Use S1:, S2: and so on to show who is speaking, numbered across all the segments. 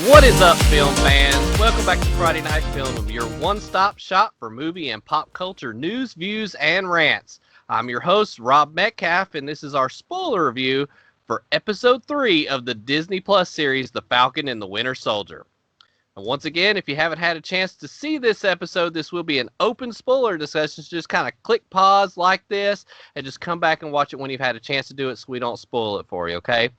S1: What is up, film fans? Welcome back to Friday Night Film, your one-stop shop for movie and pop culture news, views, and rants. I'm your host, Rob Metcalf, and this is our spoiler review for Episode 3 of the Disney Plus series, The Falcon and the Winter Soldier. And once again, if you haven't had a chance to see this episode, this will be an open spoiler discussion, so just kind of click pause like this, and just come back and watch it when you've had a chance to do it so we don't spoil it for you, okay?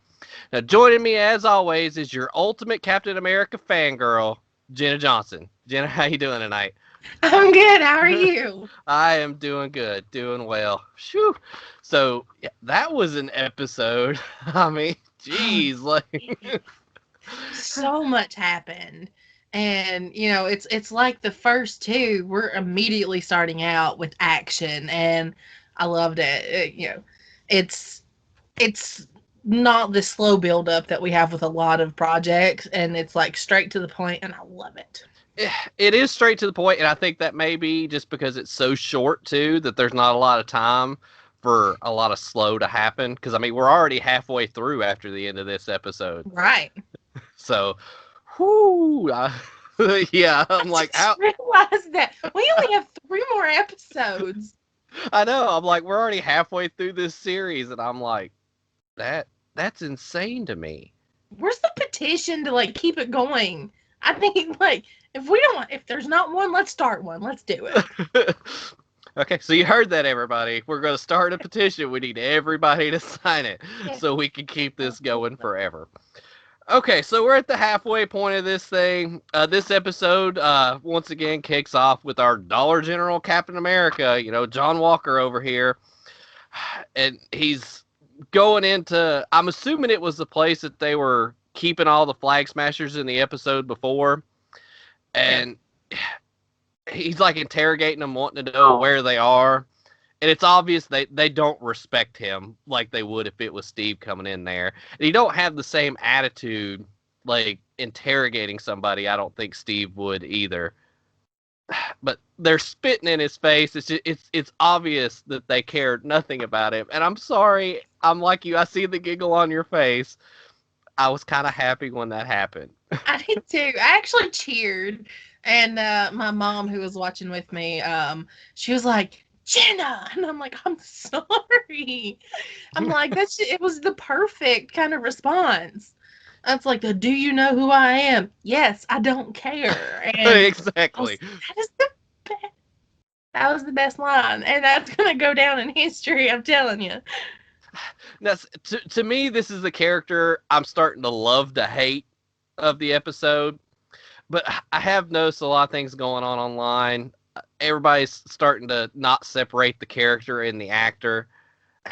S1: Now, joining me, as always, is your ultimate Captain America fangirl, Jenna Johnson. Jenna, how you doing tonight?
S2: I'm good. How are you?
S1: I am doing good, doing well. Phew. So, yeah, that was an episode. I mean, geez, like...
S2: So much happened. And, you know, it's like the first two, we're immediately starting out with action, and I loved it. It's not the slow build-up that we have with a lot of projects, and it's like straight to the point, and I love it.
S1: It is straight to the point, and I think that may be just because it's so short, too, that there's not a lot of time for a lot of slow to happen. Because, I mean, we're already halfway through after the end of this episode.
S2: Right.
S1: So, whoo, yeah, I'm like,
S2: I realized that we only have 3 more episodes.
S1: I know, I'm like, we're already halfway through this series, and I'm like, that's insane to me.
S2: Where's the petition to like keep it going? I think like if there's not one, let's start one. Let's do it.
S1: Okay, so you heard that, everybody. We're going to start a petition. We need everybody to sign it so we can keep this going forever. Okay, so we're at the halfway point of this thing. This episode, once again, kicks off with our Dollar General Captain America, John Walker over here. And he's going into, I'm assuming it was the place that they were keeping all the Flag Smashers in the episode before. And he's like interrogating them, wanting to know where they are. And it's obvious they don't respect him like they would if it was Steve coming in there. And he don't have the same attitude, like interrogating somebody. I don't think Steve would either. But they're spitting in his face. It's obvious that they cared nothing about him. And I'm sorry. I'm like you. I see the giggle on your face. I was kind of happy when that happened.
S2: I did too. I actually cheered. And my mom, who was watching with me, she was like, Jenna, and I'm like, I'm sorry. I'm like, it was the perfect kind of response. That's like the, do you know who I am? Yes, I don't care. And
S1: exactly.
S2: That was the best line, and that's gonna go down in history. I'm telling you.
S1: Now, to me, this is the character I'm starting to love to hate of the episode. But I have noticed a lot of things going on online. Everybody's starting to not separate the character and the actor.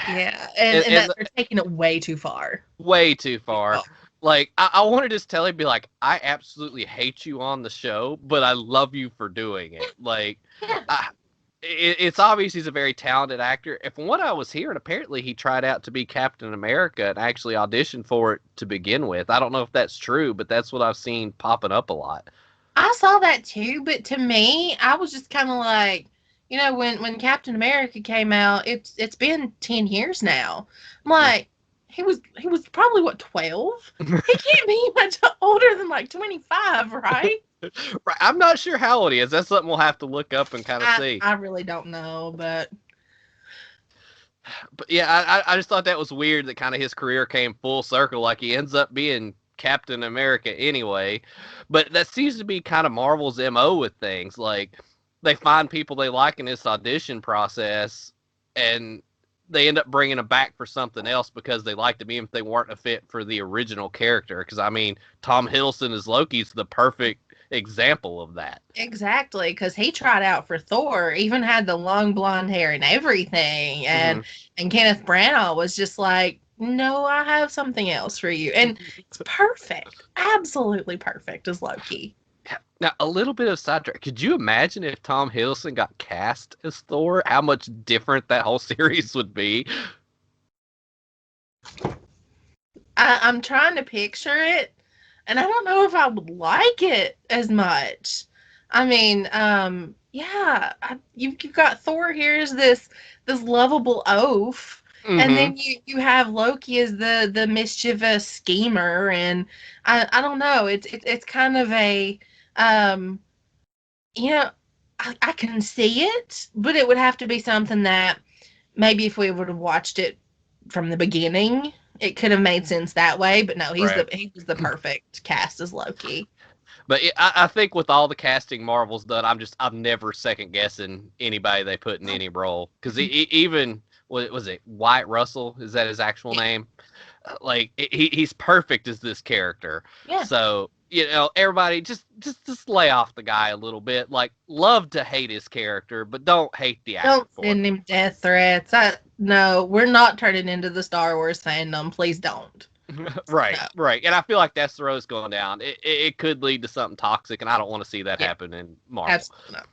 S2: Yeah, and they're taking it way too far.
S1: Way too far. Oh. Like, I want to just tell him, be like, I absolutely hate you on the show, but I love you for doing it. Like, yeah. It's obvious he's a very talented actor. From what I was hearing, apparently he tried out to be Captain America and actually auditioned for it to begin with. I don't know if that's true, but that's what I've seen popping up a lot.
S2: I saw that too, but to me, I was just kind of like, when Captain America came out, it's been 10 years now. I'm like, he was probably, what, 12? He can't be much older than like 25, right?
S1: Right. I'm not sure how old he is. That's something we'll have to look up and kind of see.
S2: I really don't know, but
S1: yeah, I just thought that was weird that kind of his career came full circle. Like, he ends up being Captain America anyway. But that seems to be kind of Marvel's MO with things. Like, they find people they like in this audition process, and they end up bringing them back for something else because they liked them even if they weren't a fit for the original character. Because, I mean, Tom Hiddleston as Loki's the perfect example of that.
S2: Exactly, because he tried out for Thor, even had the long blonde hair and everything, and Kenneth Branagh was just like, no, I have something else for you, and it's perfect, absolutely perfect as Loki.
S1: Now, a little bit of sidetrack. Could you imagine if Tom Hiddleston got cast as Thor? How much different that whole series would be?
S2: I'm trying to picture it, and I don't know if I would like it as much. I mean, you've got Thor here as this lovable oaf, And
S1: Mm-hmm.
S2: then you have Loki as the mischievous schemer, and I don't know. It's kind of a um you know I can see it, but it would have to be something that maybe if we would have watched it from the beginning, it could have made sense that way. But no,
S1: Right.
S2: he was the perfect cast as Loki.
S1: But I think with all the casting Marvel's done, I'm never second guessing anybody they put in any role because even what was it Wyatt Russell, is that his actual
S2: Yeah,
S1: name? Like he's perfect as this character.
S2: yeah.
S1: So everybody just lay off the guy a little bit. Like love to hate his character, but don't hate the actor
S2: Don't
S1: for
S2: send him death threats. No, we're not turning into the Star Wars fandom. Please don't.
S1: it. Right,
S2: No.
S1: right. And I feel like that's the road it's going down. It could lead to something toxic, and I don't want to see that
S2: Yeah,
S1: happen in Marvel.
S2: absolutely not.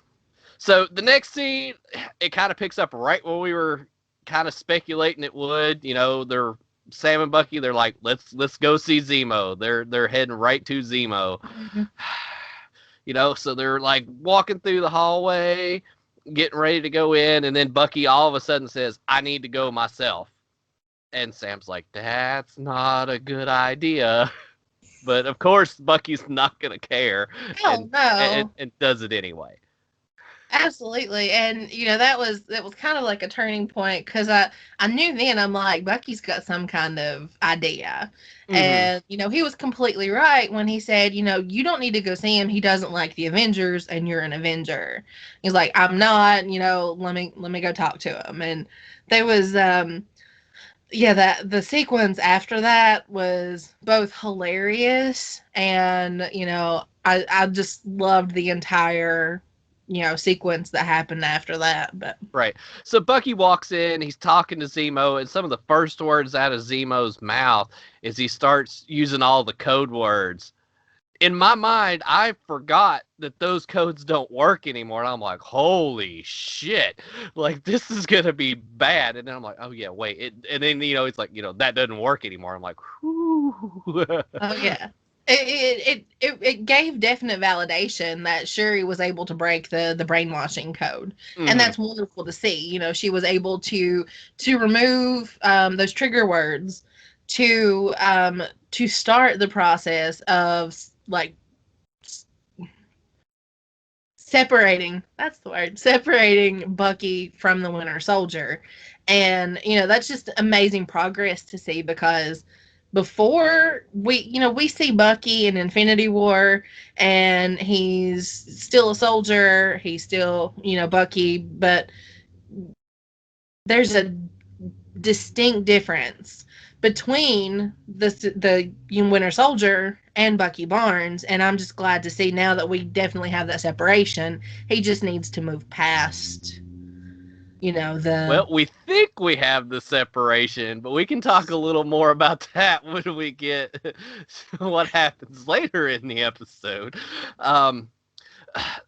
S1: So the next scene, it kind of picks up right where we were kind of speculating it would. They're Sam and Bucky. They're like, let's go see Zemo. They're heading right to Zemo.
S2: Mhm.
S1: So they're like walking through the hallway, getting ready to go in, and then Bucky all of a sudden says, "I need to go myself." And Sam's like, "That's not a good idea." But of course, Bucky's not gonna care,
S2: Hell no.
S1: and does it anyway.
S2: Absolutely. And that was kind of like a turning point because I knew then I'm like Bucky's got some kind of idea.
S1: Mm-hmm.
S2: And he was completely right when he said, you don't need to go see him. He doesn't like the Avengers and you're an Avenger. He's like, I'm not, let me go talk to him. And there was yeah, that the sequence after that was both hilarious and I just loved the entire sequence that happened after that. But
S1: Right. So Bucky walks in, he's talking to Zemo, and some of the first words out of Zemo's mouth is he starts using all the code words. In my mind, I forgot that those codes don't work anymore. And I'm like, holy shit. Like, this is going to be bad. And then I'm like, oh, yeah, wait. And then, it's like, that doesn't work anymore. I'm like, whew.
S2: oh yeah. It gave definite validation that Shuri was able to break the brainwashing code, and
S1: Mm-hmm.
S2: that's wonderful to see. She was able to remove those trigger words to start the process of like separating, that's the word, separating Bucky from the Winter Soldier. And that's just amazing progress to see because before we see Bucky in Infinity War and he's still a soldier, he's still Bucky, but there's a distinct difference between the Winter Soldier and Bucky Barnes, and I'm just glad to see now that we definitely have that separation. He just needs to move past, the
S1: Well, we think we have the separation, but we can talk a little more about that when we get what happens later in the episode. Um,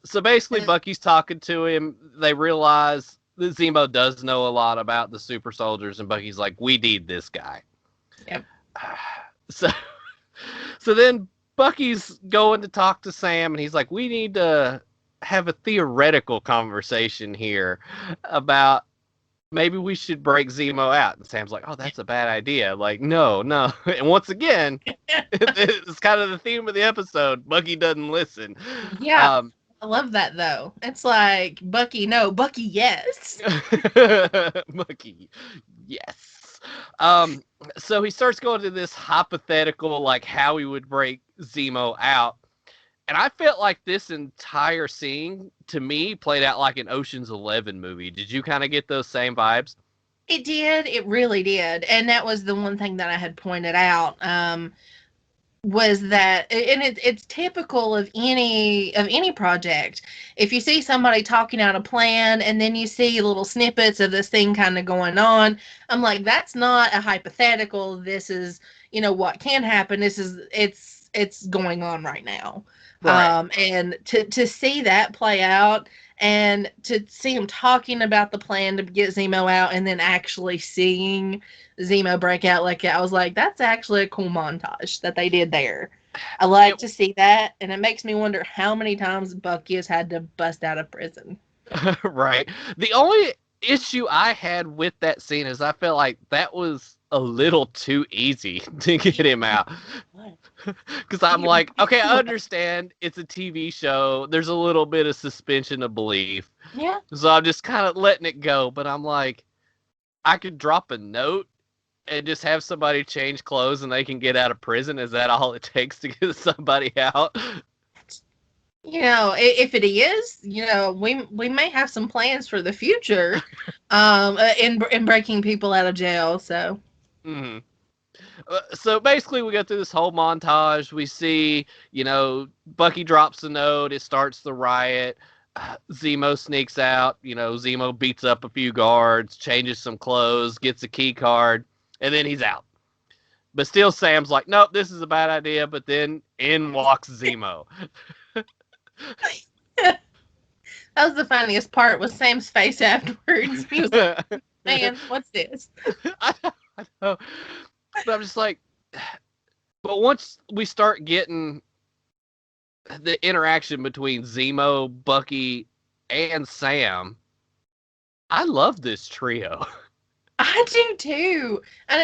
S1: so basically, Bucky's talking to him. They realize that Zemo does know a lot about the super soldiers, and Bucky's like, "We need this guy."
S2: yep.
S1: So, so then Bucky's going to talk to Sam, and he's like, "We need to have a theoretical conversation here about maybe we should break Zemo out." And Sam's like, "Oh, that's a bad idea." Like, no, no. And once again, it's kind of the theme of the episode. Bucky doesn't listen.
S2: Yeah, I love that though. It's like Bucky, no, Bucky, yes.
S1: Bucky, yes. Um, so he starts going to this hypothetical, like how he would break Zemo out. And I felt like this entire scene, to me, played out like an Ocean's 11 movie. Did you kind of get those same vibes?
S2: It did. It really did. And that was the one thing that I had pointed out. Was that, and it's typical of any project. If you see somebody talking out a plan and then you see little snippets of this thing kind of going on, I'm like, that's not a hypothetical. This is what can happen. This is it's going on right now.
S1: Right.
S2: And to see that play out and to see him talking about the plan to get Zemo out and then actually seeing Zemo break out like I was like, that's actually a cool montage that they did there. I like
S1: It,
S2: to see that, and it makes me wonder how many times Bucky has had to bust out of prison.
S1: right. The only issue I had with that scene is I felt like that was a little too easy to get him out. Because I'm like, okay, I understand it's a TV show. There's a little bit of suspension of belief.
S2: Yeah.
S1: So I'm just kind of letting it go. But I'm like, I could drop a note and just have somebody change clothes and they can get out of prison. Is that all it takes to get somebody out?
S2: If it is, we may have some plans for the future, in breaking people out of jail. So.
S1: Mm-hmm. So basically, we go through this whole montage. We see, Bucky drops a note. It starts the riot. Zemo sneaks out. Zemo beats up a few guards, changes some clothes, gets a key card, and then he's out. But still, Sam's like, nope, this is a bad idea. But then in walks Zemo.
S2: That was the funniest part, was Sam's face afterwards. He was like, man, what's this?
S1: I know. But I'm just like, but once we start getting the interaction between Zemo, Bucky, and Sam, I love this trio.
S2: I do too. And,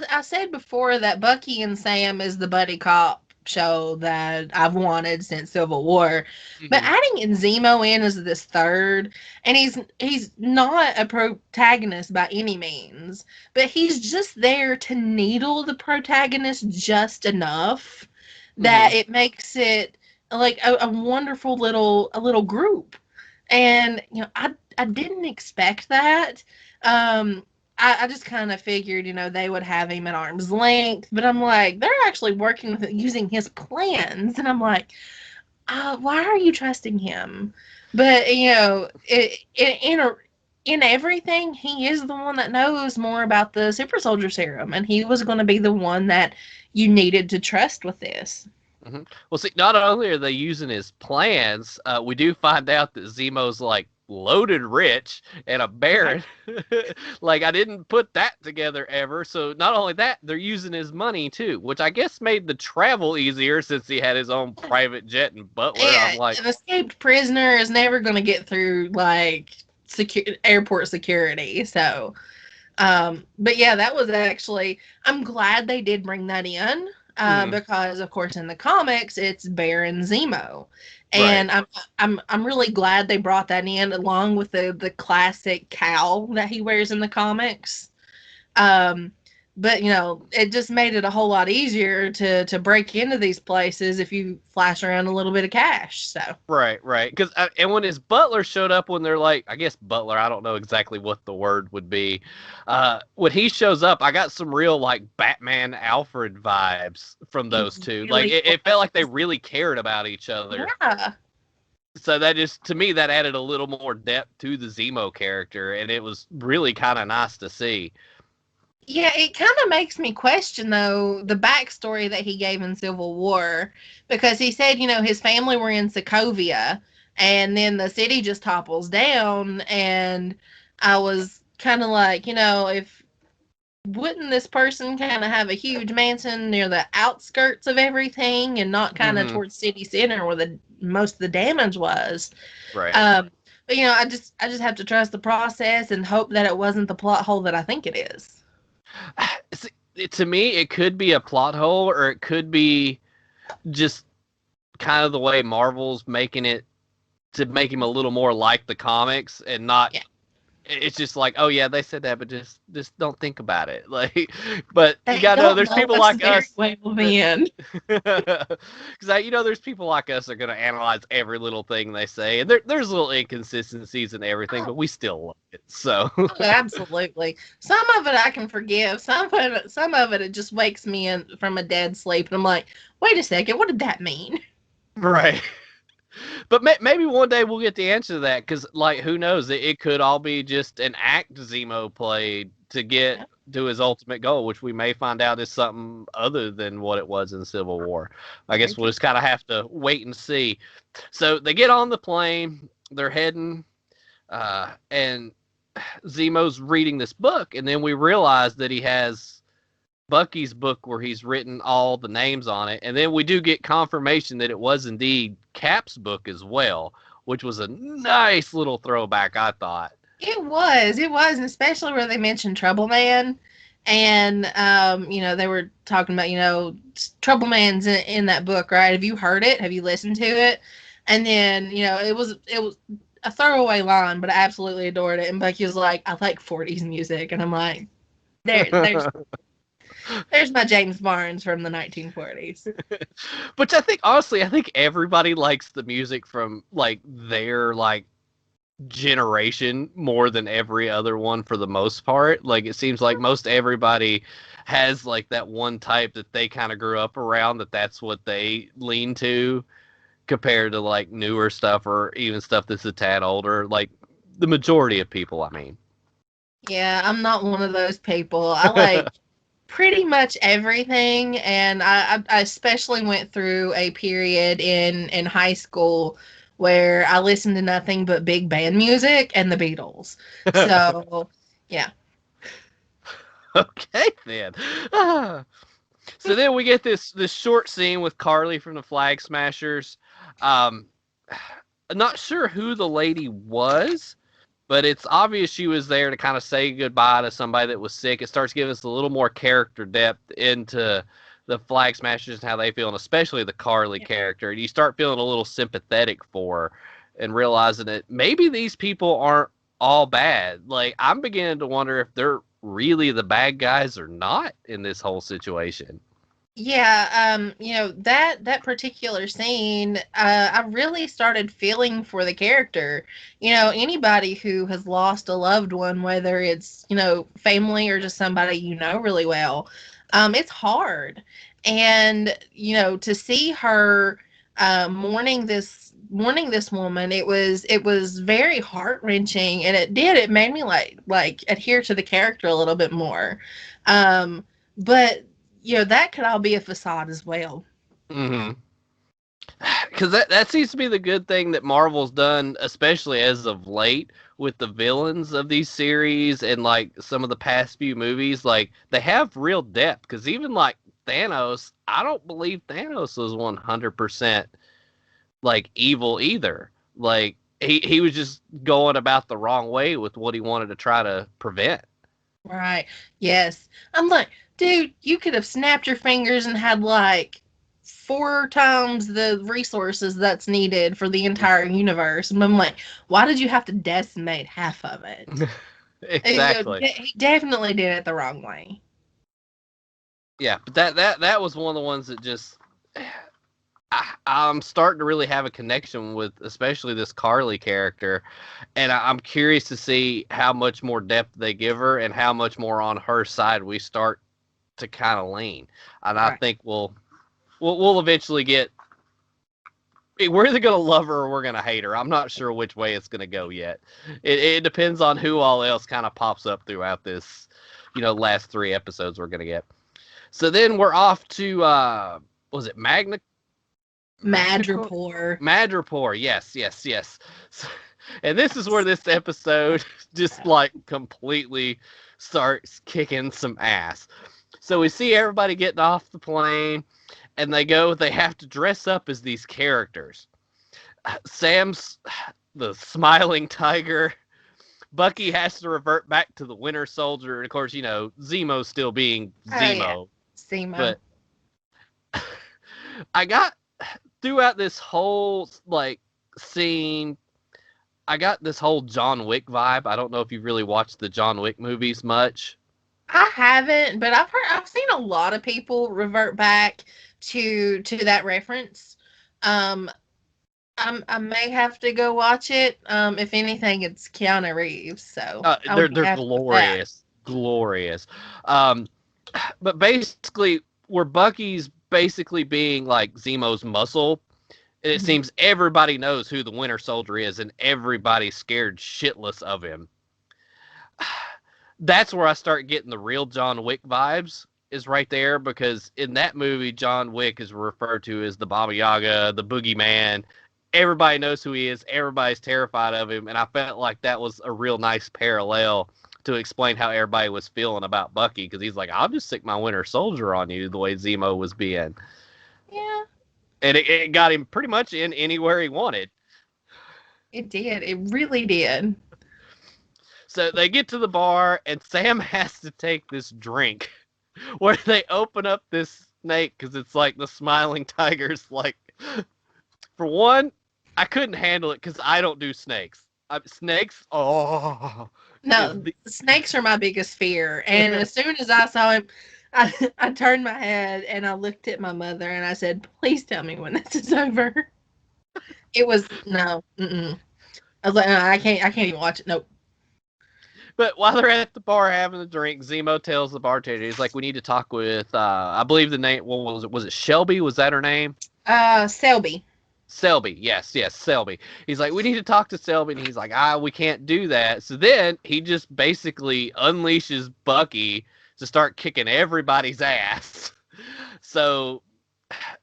S2: I said before that Bucky and Sam is the buddy cop show that I've wanted since Civil War. But adding in Zemo in as this third, and he's not a protagonist by any means, but he's just there to needle the protagonist just enough that it makes it like a wonderful little group. And I didn't expect that. I just kind of figured, they would have him at arm's length, but I'm like, they're actually working with using his plans, and I'm like, why are you trusting him? But in everything, he is the one that knows more about the super soldier serum, and he was going to be the one that you needed to trust with this.
S1: Mm-hmm. Well, see, not only are they using his plans, we do find out that Zemo's like loaded rich and a baron. Like, I didn't put that together ever. So not only that, they're using his money too, which I guess made the travel easier since he had his own private jet and butler.
S2: Yeah,
S1: I'm like,
S2: an escaped prisoner is never going to get through like airport security. So, but yeah, that was actually, I'm glad they did bring that in. Because of course in the comics it's Baron Zemo, and right. I'm really glad they brought that in along with the classic cowl that he wears in the comics. But it just made it a whole lot easier to break into these places if you flash around a little bit of cash. So
S1: right, because and when his butler showed up, when they're like, I guess butler, I don't know exactly what the word would be. When he shows up, I got some real like Batman Alfred vibes from those two. Really, like it felt like they really cared about each other.
S2: Yeah.
S1: So that just, to me, that added a little more depth to the Zemo character, and it was really kind of nice to see.
S2: Yeah, it kind of makes me question, though, the backstory that he gave in Civil War, because he said, his family were in Sokovia, and then the city just topples down, and I was kind of like, wouldn't this person kind of have a huge mansion near the outskirts of everything and not kind of towards city center where most of the damage was?
S1: Right.
S2: But, I just have to trust the process and hope that it wasn't the plot hole that I think it is.
S1: To me, it could be a plot hole, or it could be just kind of the way Marvel's making it to make him a little more like the comics and not. Yeah. It's just like, oh yeah, they said that, but just don't think about it. Like, but you gotta know there's people like us.
S2: Because
S1: there's people like us that are gonna analyze every little thing they say, and there's little inconsistencies and everything, but we still love it. So
S2: absolutely, some of it I can forgive. Some of it just wakes me in from a dead sleep, and I'm like, wait a second, what did that mean?
S1: Right. But maybe one day we'll get the answer to that, because, like, who knows? It could all be just an act Zemo played to get to his ultimate goal, which we may find out is something other than what it was in Civil War. I guess we'll just kind of have to wait and see. So they get on the plane, they're heading, and Zemo's reading this book, and then we realize that he has Bucky's book where he's written all the names on it, and then we do get confirmation that it was indeed Cap's book as well, which was a nice little throwback, I thought.
S2: It was, and especially where they mentioned Trouble Man, and they were talking about Trouble Man's in that book, right? Have you heard it? Have you listened to it? And then it was a throwaway line, but I absolutely adored it. And Bucky was like, "I like '40s music," and I'm like, there's my James Barnes from the 1940s.
S1: Which I think, honestly, I think everybody likes the music from like their like generation more than every other one for the most part. Like it seems like most everybody has like that one type that they kind of grew up around, that's what they lean to compared to like newer stuff or even stuff that's a tad older. Like the majority of people, I mean.
S2: Yeah, I'm not one of those people. I like pretty much everything, and I especially went through a period in high school where I listened to nothing but big band music and the Beatles. So, yeah.
S1: Okay then. Ah. So then we get this short scene with Carly from the Flag Smashers. Um, not sure who the lady was, but it's obvious she was there to kind of say goodbye to somebody that was sick. It starts giving us a little more character depth into the Flag Smashers and how they feel, and especially the Carly character. And you start feeling a little sympathetic for her and realizing that maybe these people aren't all bad. Like, I'm beginning to wonder if they're really the bad guys or not in this whole situation.
S2: Yeah, that particular scene, I really started feeling for the character. Anybody who has lost a loved one, whether it's, family or just somebody really well, it's hard. And, to see her mourning this woman, it was very heart-wrenching, and it made me like adhere to the character a little bit more. But that could all be a facade as well.
S1: Mm-hmm. Because that seems to be the good thing that Marvel's done, especially as of late, with the villains of these series and like some of the past few movies. Like they have real depth. Because even like Thanos, I don't believe Thanos was 100% like evil either. Like he was just going about the wrong way with what he wanted to try to prevent.
S2: Right. Yes. I'm like, dude, you could have snapped your fingers and had like 4 times the resources that's needed for the entire universe. And I'm like, why did you have to decimate half of it?
S1: Exactly.
S2: He definitely did it the wrong way.
S1: Yeah, but that was one of the ones that just I'm starting to really have a connection with, especially this Carly character, and I'm curious to see how much more depth they give her and how much more on her side we start to kind of lean. And I
S2: Right.
S1: think we'll eventually get. We're either gonna love her or we're gonna hate her. I'm not sure which way it's gonna go yet. It depends on who all else kind of pops up throughout this, last 3 episodes we're gonna get. So then we're off to was it Magna
S2: Madripoor.
S1: Madripoor, yes, yes, yes. And this is where this episode just like completely starts kicking some ass. So we see everybody getting off the plane, and they have to dress up as these characters. Sam's the smiling tiger. Bucky has to revert back to the Winter Soldier, and of course, Zemo's still being
S2: Oh yeah.
S1: Zemo.
S2: Semo.
S1: But I got throughout this whole like scene, I got this whole John Wick vibe. I don't know if you've really watched the John Wick movies much.
S2: I haven't, but I've seen a lot of people revert back to that reference. Um, I may have to go watch it. If anything, it's Keanu Reeves, so I would be
S1: They're
S2: happy with that.
S1: glorious, glorious. Um, but basically, where Bucky's basically being like Zemo's muscle, and it
S2: Mhm.
S1: seems everybody knows who the Winter Soldier is, and everybody's scared shitless of him. That's where I start getting the real John Wick vibes. Is right there, because in that movie, John Wick is referred to as the Baba Yaga, the Boogeyman. Everybody knows who he is. Everybody's terrified of him, and I felt like that was a real nice parallel to explain how everybody was feeling about Bucky, because he's like, "I'll just stick my Winter Soldier on you," the way Zemo was being,
S2: Yeah,
S1: and it got him pretty much in anywhere he wanted.
S2: it did. It really did.
S1: So they get to the bar, and Sam has to take this drink where they open up this snake because it's like the smiling tiger's like. For one, I couldn't handle it because I don't do snakes. Snakes, oh,
S2: No, snakes are my biggest fear. And as soon as I saw him, I turned my head and I looked at my mother and I said, "Please tell me when this is over." It was no. Mm-mm. I was like, no, I can't even watch it. Nope.
S1: But while they're at the bar having a drink, Zemo tells the bartender, he's like, "We need to talk with, I believe the name, what was it? Was it Shelby? Was that her name?"
S2: Selby.
S1: Selby, yes, Selby. He's like, "We need to talk to Selby," and he's like, we can't do that. So then he just basically unleashes Bucky to start kicking everybody's ass. So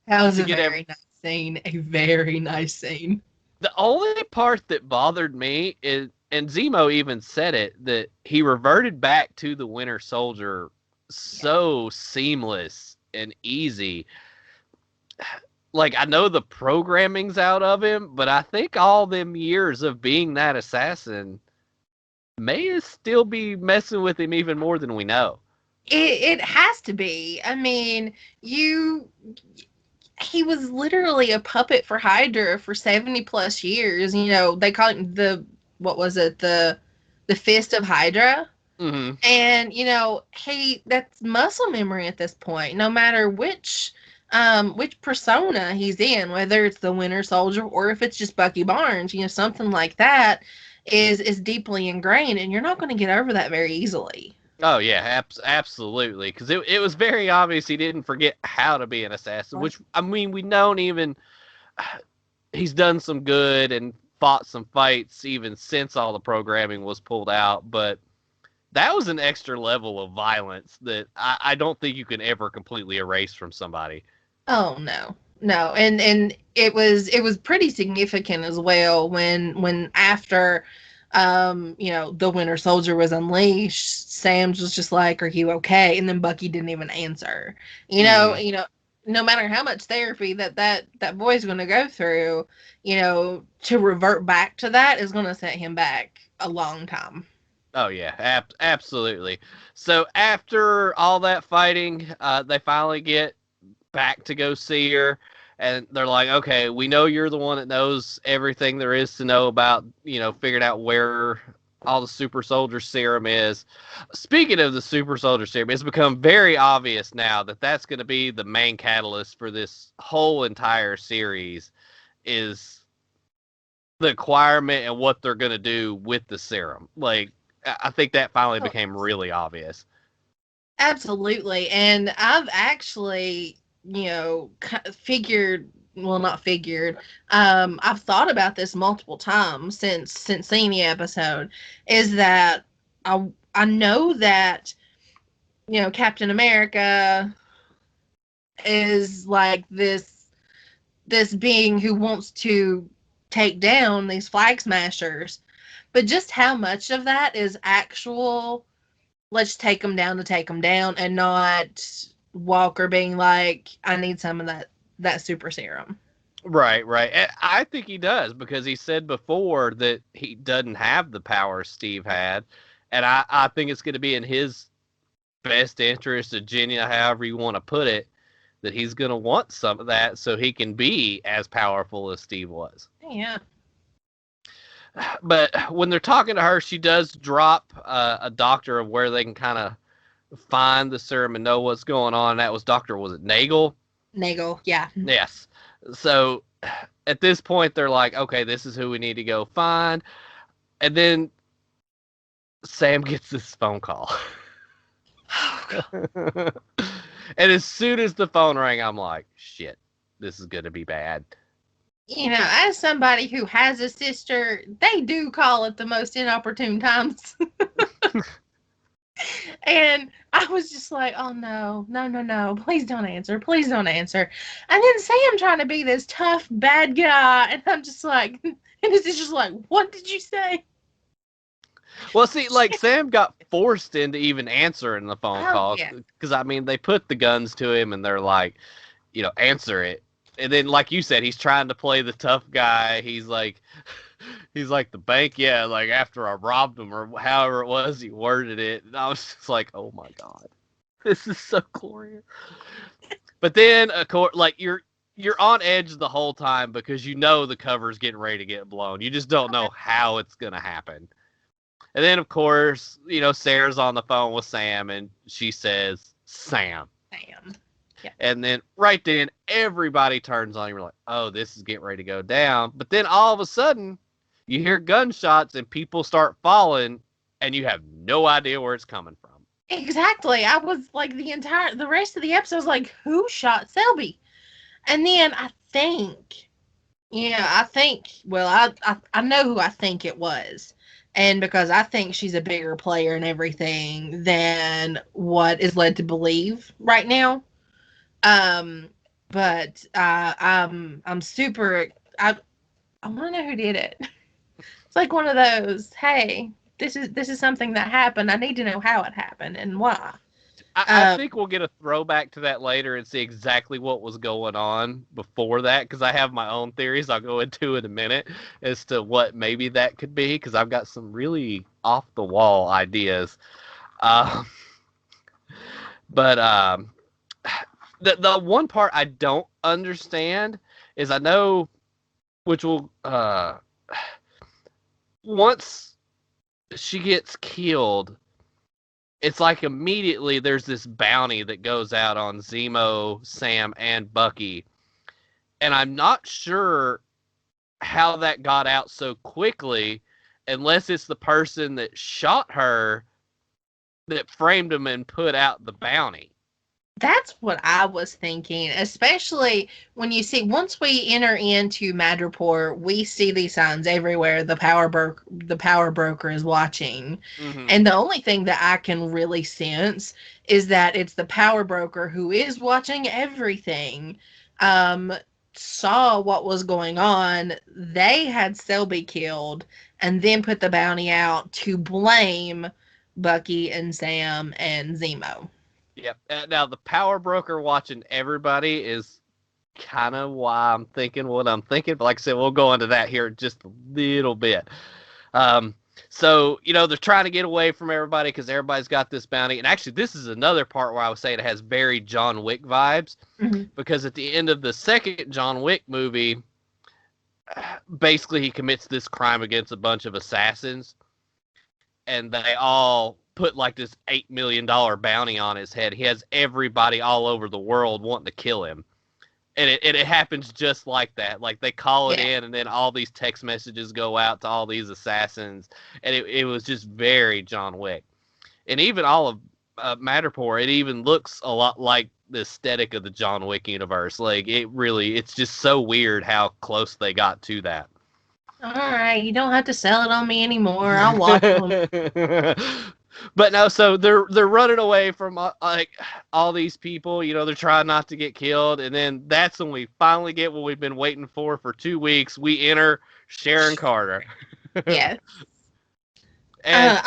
S2: that was a very nice scene. A very nice scene.
S1: The only part that bothered me is, and Zemo even said it, that he reverted back to the Winter Soldier so seamless and easy. Like, I know the programming's out of him, but I think all them years of being that assassin may still be messing with him even more than we know.
S2: It has to be. I mean, he was literally a puppet for Hydra for 70 plus years. You know, they call him what was it? The Fist of Hydra.
S1: Mm-hmm.
S2: And, you know, that's muscle memory at this point, no matter which persona he's in, whether it's the Winter Soldier or if it's just Bucky Barnes, you know, something like that is deeply ingrained, and you're not going to get over that very easily.
S1: Oh yeah, absolutely. Because it was very obvious he didn't forget how to be an assassin. Which, I mean, we don't even. He's done some good and fought some fights even since all the programming was pulled out, but that was an extra level of violence that I don't think you can ever completely erase from somebody.
S2: Oh no. And it was pretty significant as well when after you know, the Winter Soldier was unleashed, Sam's was just like, "Are you okay?" And then Bucky didn't even answer. You know, no matter how much therapy that boy's going to go through, you know, to revert back to that is going to set him back a long time.
S1: Oh yeah, absolutely. So after all that fighting, they finally get back to go see her, and they're like, "Okay, we know you're the one that knows everything there is to know about, you know, figuring out where all the super soldier serum is." Speaking of the super soldier serum, it's become very obvious now that that's going to be the main catalyst for this whole entire series, is the acquirement and what they're going to do with the serum. Like, I think that finally became really obvious.
S2: Absolutely. And I've actually, you know, figured, well, not figured, I've thought about this multiple times since seeing the episode, is that I know that, you know, Captain America is like this being who wants to take down these flag smashers, but just how much of that is actual, let's take them down to take them down, and not Walker being like, "I need some of that super serum."
S1: Right. I think he does, because he said before that he doesn't have the power Steve had, and I think it's going to be in his best interest, of Jenna, however you want to put it, that he's going to want some of that so he can be as powerful as Steve was.
S2: Yeah.
S1: But when they're talking to her, she does drop a doctor of where they can kind of find the serum and know what's going on. That was was it Nagel?
S2: Nagel, yeah.
S1: Yes. So at this point, they're like, "Okay, this is who we need to go find." And then Sam gets this phone call. And as soon as the phone rang, I'm like, "Shit, this is going to be bad."
S2: You know, as somebody who has a sister, they do call at the most inopportune times. And I was just like, "Oh no, please don't answer, please don't answer." And then Sam trying to be this tough bad guy, and I'm just like, and it's just like, "What did you say?"
S1: Well, see, like, Sam got forced into even answering the phone call, because I mean, they put the guns to him and they're like, you know, answer it. And then, like you said, he's trying to play the tough guy. He's like, He's like, the bank, yeah, like after I robbed him or however it was he worded it. And I was just like, oh my God, this is so glorious. But then, of course, like you're on edge the whole time because you know the cover's getting ready to get blown. You just don't know how it's gonna happen. And then, of course, Sarah's on the phone with Sam, and she says, Sam.
S2: Sam. Yeah.
S1: And then right then, everybody turns on you. We're like, oh, this is getting ready to go down. But then all of a sudden, you hear gunshots and people start falling, and you have no idea where it's coming from.
S2: Exactly. I was like the rest of the episode was like, who shot Selby? And then I think, well, I know who I think it was. And because I think she's a bigger player and everything than what is led to believe right now. But I'm super. I want to know who did it. It's like one of those. Hey, this is something that happened. I need to know how it happened and why.
S1: I think we'll get a throwback to that later and see exactly what was going on before that, because I have my own theories I'll go into in a minute as to what maybe that could be, because I've got some really off-the-wall ideas. But the one part I don't understand is I know, which will, once she gets killed, it's like immediately there's this bounty that goes out on Zemo, Sam, and Bucky. And I'm not sure how that got out so quickly, unless it's the person that shot her that framed him and put out the bounty.
S2: That's what I was thinking, especially when you see, once we enter into Madripoor, we see these signs everywhere. The power broker is watching.
S1: Mm-hmm.
S2: And the only thing that I can really sense is that it's the power broker who is watching everything. Saw what was going on. They had Selby killed and then put the bounty out to blame Bucky and Sam and Zemo.
S1: Yep. Now, the power broker watching everybody is kind of why I'm thinking what I'm thinking. But like I said, we'll go into that here in just a little bit. So, they're trying to get away from everybody because everybody's got this bounty. And actually, this is another part where I was saying it has very John Wick vibes.
S2: Mm-hmm.
S1: Because at the end of the second John Wick movie, basically he commits this crime against a bunch of assassins. And they all put like this $8 million bounty on his head. He has everybody all over the world wanting to kill him. And it happens just like that. Like they call it in, and then all these text messages go out to all these assassins. And it was just very John Wick. And even all of Madripoor, it even looks a lot like the aesthetic of the John Wick universe. Like it's just so weird how close they got to that.
S2: All right, you don't have to sell it on me anymore. I'll watch them.
S1: But no, so they're running away from like all these people. They're trying not to get killed, and then that's when we finally get what we've been waiting for 2 weeks. We enter Sharon Carter.
S2: Yes.
S1: And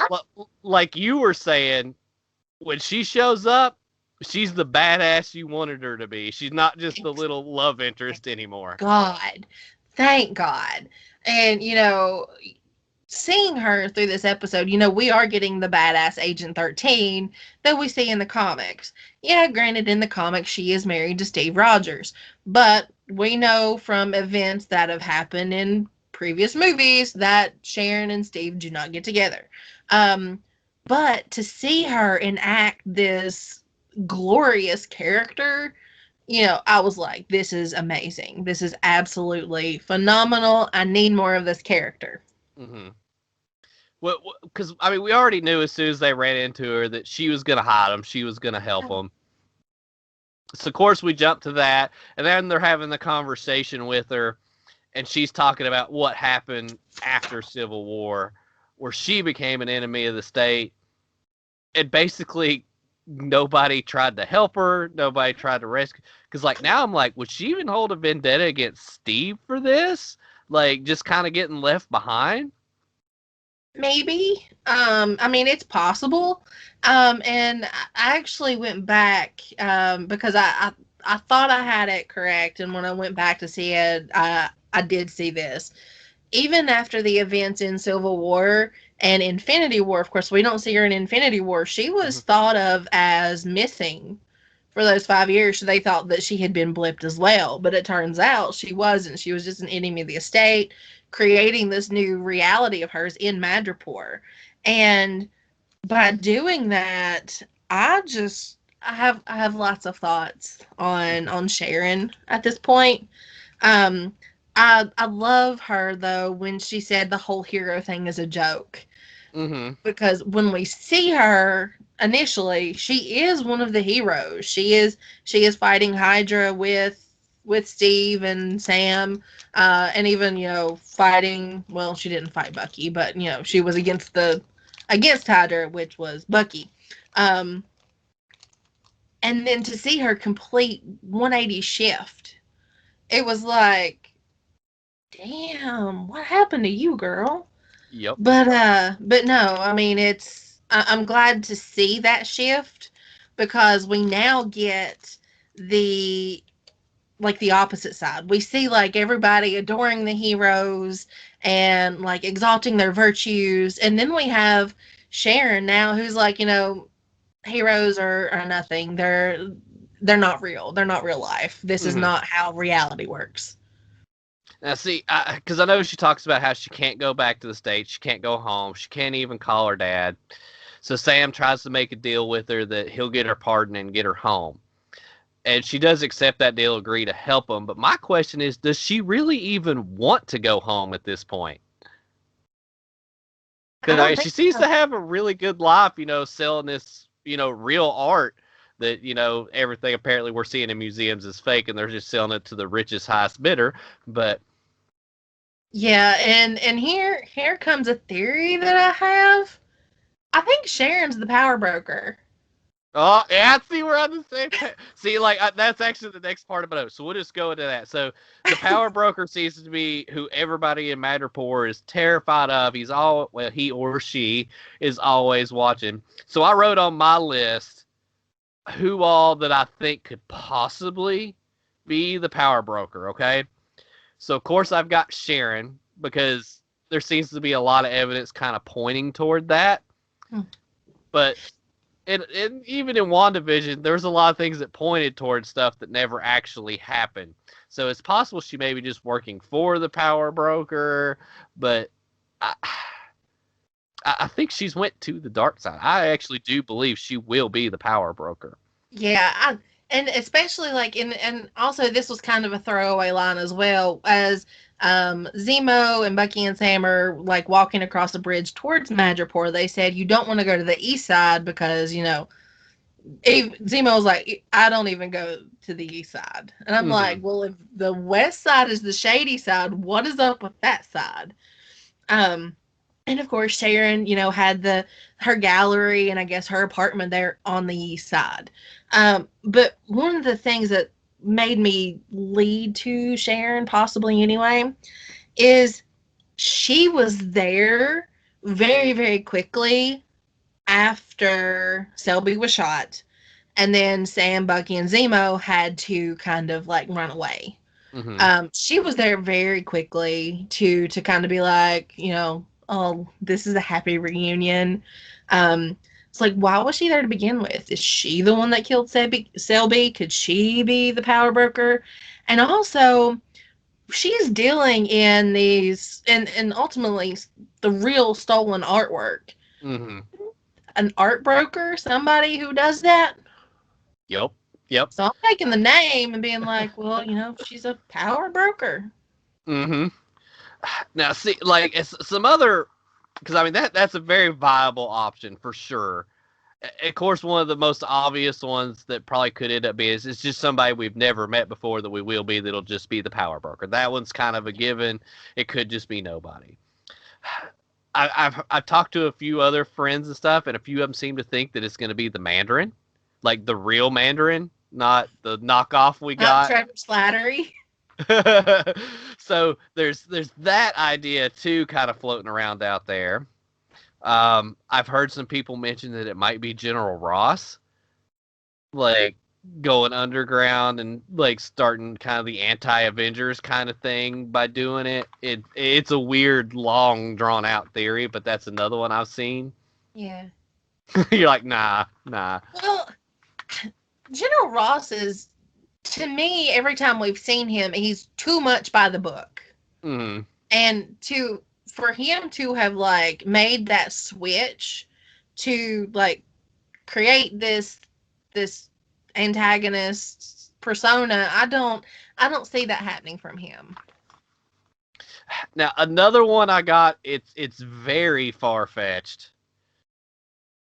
S1: like you were saying, when she shows up, she's the badass you wanted her to be. She's not just the little love interest anymore.
S2: God, thank God. And seeing her through this episode, we are getting the badass Agent 13 that we see in the comics. Yeah, granted, in the comics, she is married to Steve Rogers. But we know from events that have happened in previous movies that Sharon and Steve do not get together. But to see her enact this glorious character, I was like, this is amazing. This is absolutely phenomenal. I need more of this character.
S1: Mm-hmm. Well, because we already knew as soon as they ran into her that she was going to hide them. She was going to help them. So, of course, we jump to that. And then they're having the conversation with her. And she's talking about what happened after Civil War, where she became an enemy of the state. And basically, nobody tried to help her. Nobody tried to rescue. Because, now I'm like, would she even hold a vendetta against Steve for this? Just kind of getting left behind?
S2: Maybe. It's possible. And I actually went back because I thought I had it correct, and when I went back to see it, I did see this. even after the events in Civil War and Infinity War, of course, we don't see her in Infinity War. She was thought of as missing for those 5 years. So they thought that she had been blipped as well, but it turns out she wasn't. She was just an enemy of the estate, creating this new reality of hers in Madripoor. And by doing that, I have lots of thoughts on Sharon at this point. Um, I love her though when she said the whole hero thing is a joke,
S1: Mm-hmm.
S2: because when we see her initially, she is one of the heroes. She is fighting Hydra with Steve and Sam, and even fighting. Well, she didn't fight Bucky, but she was against Hydra, which was Bucky. Um, and then to see her complete 180 shift, it was like, damn, what happened to you, girl?
S1: Yep.
S2: But no, I mean, I'm glad to see that shift, because we now get the the opposite side. We see like everybody adoring the heroes and like exalting their virtues, and then we have Sharon now, who's like, heroes are nothing. They're not real. They're not real life. This is
S1: Mm-hmm.
S2: not how reality works.
S1: Now, see, because I know she talks about how she can't go back to the States, she can't go home, she can't even call her dad. So Sam tries to make a deal with her that he'll get her pardon and get her home. And she does accept that deal, agree to help him. But my question is, does she really even want to go home at this point?
S2: I
S1: Because
S2: don't
S1: she
S2: think
S1: seems
S2: so.
S1: to have a really good life, selling this, real art that, everything apparently we're seeing in museums is fake, and they're just selling it to the richest, highest bidder. But
S2: Yeah, and here comes a theory that I have. I think Sharon's the power broker.
S1: oh, yeah, see, we're on the same page. See, like, that's actually the next part of it. So we'll just go into that. So the power broker seems to be who everybody in Madripoor is terrified of. He or she is always watching. So I wrote on my list who all that I think could possibly be the power broker, okay? So, of course, I've got Sharon, because there seems to be a lot of evidence kind of pointing toward that.
S2: Hmm.
S1: But even in WandaVision, there's a lot of things that pointed towards stuff that never actually happened. So it's possible she may be just working for the power broker, but I, I think she's went to the dark side. I actually do believe she will be the power broker.
S2: Yeah, and especially like and also this was kind of a throwaway line as well, as Zemo and Bucky and Sam are like walking across the bridge towards Madripoor. They said you don't want to go to the east side because Zemo was like, I don't even go to the east side, and I'm
S1: Mm-hmm.
S2: like, well, if the west side is the shady side, what is up with that side? Um, and of course, Sharon, had her gallery and I guess her apartment there on the east side. But one of the things that made me lead to Sharon, possibly anyway, is she was there very, very quickly after Selby was shot, and then Sam, Bucky, and Zemo had to kind of like run away.
S1: Mm-hmm.
S2: She was there very quickly to kind of be like, oh, this is a happy reunion. It's like, why was she there to begin with? Is she the one that killed Selby? Could she be the power broker? And also, she's dealing in these and ultimately the real stolen artwork.
S1: Mm-hmm.
S2: An art broker, somebody who does that.
S1: Yep. Yep.
S2: So I'm taking the name and being like, well, she's a power broker.
S1: Mm-hmm. Now, see, like, it's some other, because I mean that's a very viable option for sure. Of course, one of the most obvious ones that probably could end up being is it's just somebody we've never met before that we will be that'll just be the power broker. That one's kind of a given. It could just be nobody. I've talked to a few other friends and stuff, and a few of them seem to think that it's going to be the Mandarin, like the real Mandarin, not the knockoff we
S2: Not
S1: got.
S2: Trevor Slattery.
S1: So there's that idea too, kind of floating around out there. I've heard some people mention that it might be General Ross. Like, going underground and like starting kind of the anti-Avengers kind of thing by doing it. It's a weird, long, drawn out theory, but that's another one I've seen.
S2: Yeah.
S1: You're like, nah.
S2: Well, General Ross is, to me, every time we've seen him, he's too much by the book.
S1: Mm-hmm.
S2: And for him to have like made that switch to like create this antagonist persona, I don't see that happening from him.
S1: Now another one I got. It's very far fetched,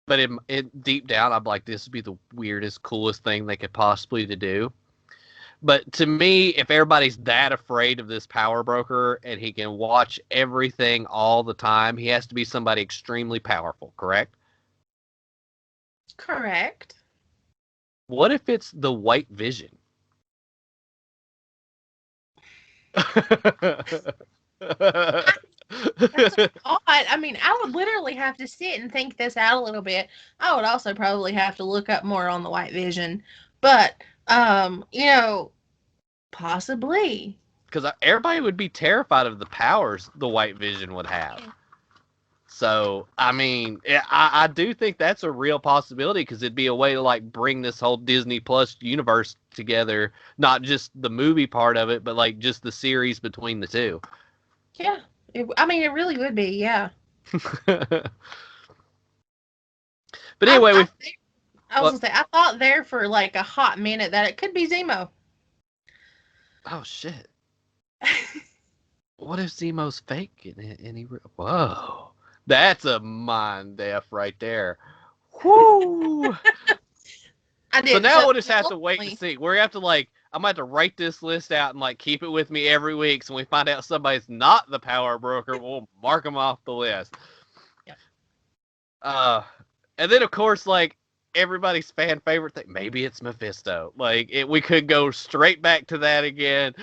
S1: but it deep down I'm like, this would be the weirdest, coolest thing they could possibly to do. But to me, if everybody's that afraid of this power broker and he can watch everything all the time, he has to be somebody extremely powerful, correct?
S2: Correct.
S1: What if it's the White Vision?
S2: That's odd. I mean, I would literally have to sit and think this out a little bit. I would also probably have to look up more on the White Vision. But possibly.
S1: Because everybody would be terrified of the powers the White Vision would have. So, I mean, I do think that's a real possibility because it'd be a way to like bring this whole Disney Plus universe together, not just the movie part of it, but like just the series between the two.
S2: Yeah. It really would be, yeah.
S1: But anyway,
S2: I was gonna say, I thought there for like a hot minute that it could be Zemo.
S1: Oh shit! What if Zemo's fake and he? Whoa, that's a mind F right there. Whoo! So now we'll just have to wait and see. We're gonna have to like, I'm gonna have to write this list out and like keep it with me every week. So when we find out somebody's not the power broker, we'll mark them off the list.
S2: Yep.
S1: And then of course like everybody's fan favorite thing, maybe it's Mephisto. Like we could go straight back to that again.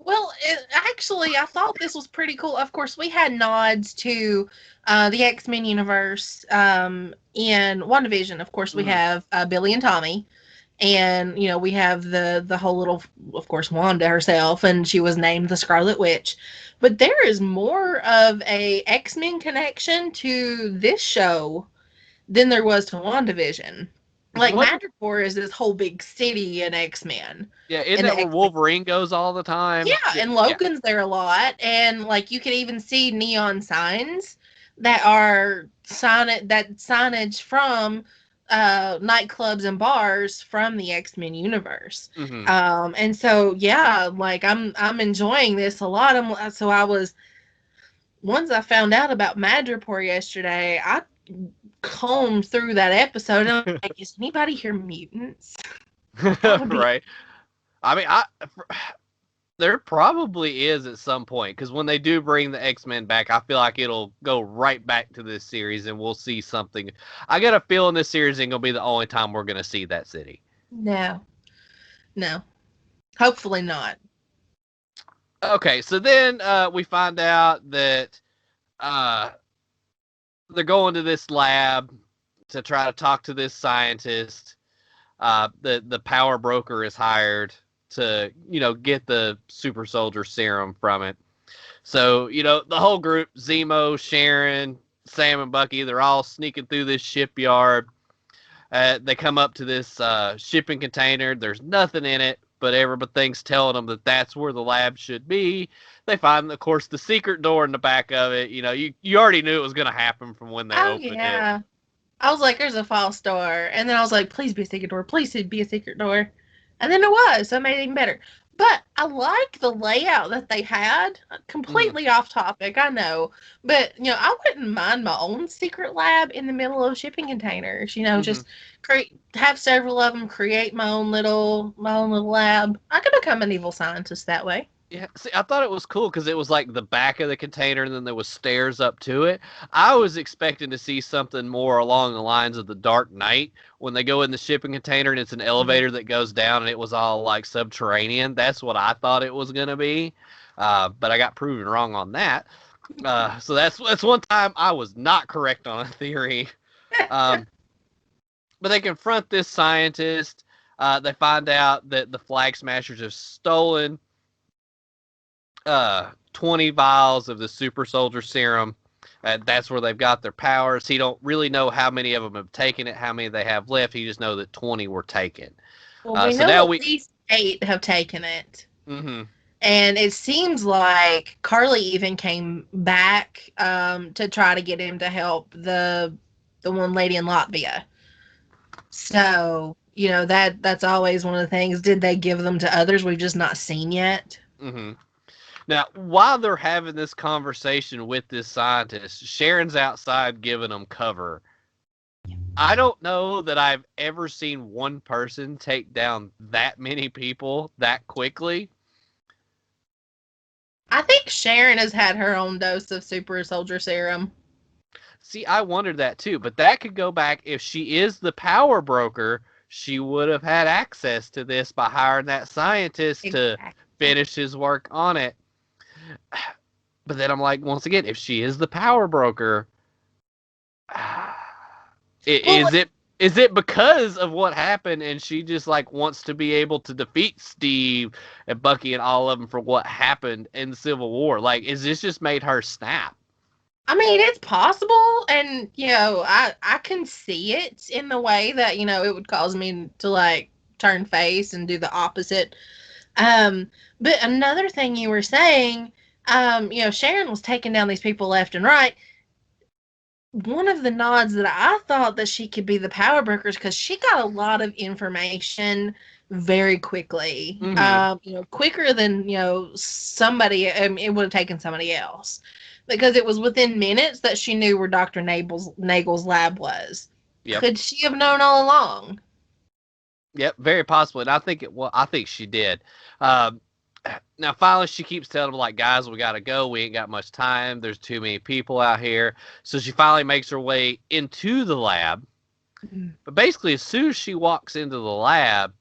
S2: Well, actually, I thought this was pretty cool. Of course, we had nods to the X-Men universe in WandaVision. Of course, we have Billy and Tommy. And, we have the whole little, of course, Wanda herself, and she was named the Scarlet Witch. But there is more of a X-Men connection to this show than there was to WandaVision. Like, Madripoor is this whole big city in X-Men.
S1: Yeah, isn't that where Wolverine goes all the time?
S2: Yeah, and Logan's there a lot. And, like, you can even see neon signs that are signage from nightclubs and bars from the X-Men universe.
S1: Mm-hmm.
S2: And so, yeah, like, I'm enjoying this a lot. Once I found out about Madripoor yesterday, I combed through that episode and I'm like, is anybody here mutants?
S1: Right. I mean, there probably is at some point because when they do bring the X-Men back, I feel like it'll go right back to this series and we'll see something. I got a feeling this series ain't gonna be the only time we're gonna see that city.
S2: No, hopefully not.
S1: Okay, so then we find out that they're going to this lab to try to talk to this scientist. The power broker is hired to, get the super soldier serum from it. So, the whole group, Zemo, Sharon, Sam, and Bucky, they're all sneaking through this shipyard. They come up to this shipping container. There's nothing in it, but everything's telling them that that's where the lab should be. They find, of course, the secret door in the back of it. You already knew it was going to happen from when they opened it.
S2: I was like, there's a false door. And then I was like, please be a secret door. Please be a secret door. And then it was, so it made it even better. But I like the layout that they had. Completely off topic, I know. But, I wouldn't mind my own secret lab in the middle of shipping containers. Just have several of them, create my own little lab. I could become an evil scientist that way.
S1: Yeah, see, I thought it was cool because it was like the back of the container and then there was stairs up to it. I was expecting to see something more along the lines of the Dark Knight when they go in the shipping container and it's an elevator that goes down and it was all like subterranean. That's what I thought it was going to be. But I got proven wrong on that. So that's one time I was not correct on a theory. But they confront this scientist. They find out that the Flag Smashers have stolen 20 vials of the super soldier serum. That's where they've got their powers. He don't really know how many of them have taken it, how many they have left. He just knows that 20 were taken.
S2: Well, we
S1: So
S2: know
S1: now
S2: at least 8 have taken it.
S1: Mm-hmm.
S2: And it seems like Carly even came back to try to get him to help the one lady in Latvia. So, that's always one of the things. Did they give them to others we've just not seen yet?
S1: Mm-hmm. Now, while they're having this conversation with this scientist, Sharon's outside giving them cover. I don't know that I've ever seen one person take down that many people that quickly.
S2: I think Sharon has had her own dose of super soldier serum.
S1: See, I wondered that too, but that could go back. If she is the power broker, she would have had access to this by hiring that scientist to finish his work on it. But then I'm like, once again, if she is the power broker, is it because of what happened and she just like wants to be able to defeat Steve and Bucky and all of them for what happened in the Civil War? Like, is this just made her snap?
S2: I mean, it's possible, and I can see it in the way that it would cause me to like turn face and do the opposite. But another thing you were saying, Sharon was taking down these people left and right. One of the nods that I thought that she could be the power brokers because she got a lot of information very quickly.
S1: Mm-hmm.
S2: Quicker than somebody. It would have taken somebody else because it was within minutes that she knew where Dr. Nagel's lab was.
S1: Yep.
S2: Could she have known all along?
S1: Yep, very possibly. And I think she did. Now, finally, she keeps telling them, like, guys, we got to go. We ain't got much time. There's too many people out here. So she finally makes her way into the lab. Mm-hmm. But basically, as soon as she walks into the lab,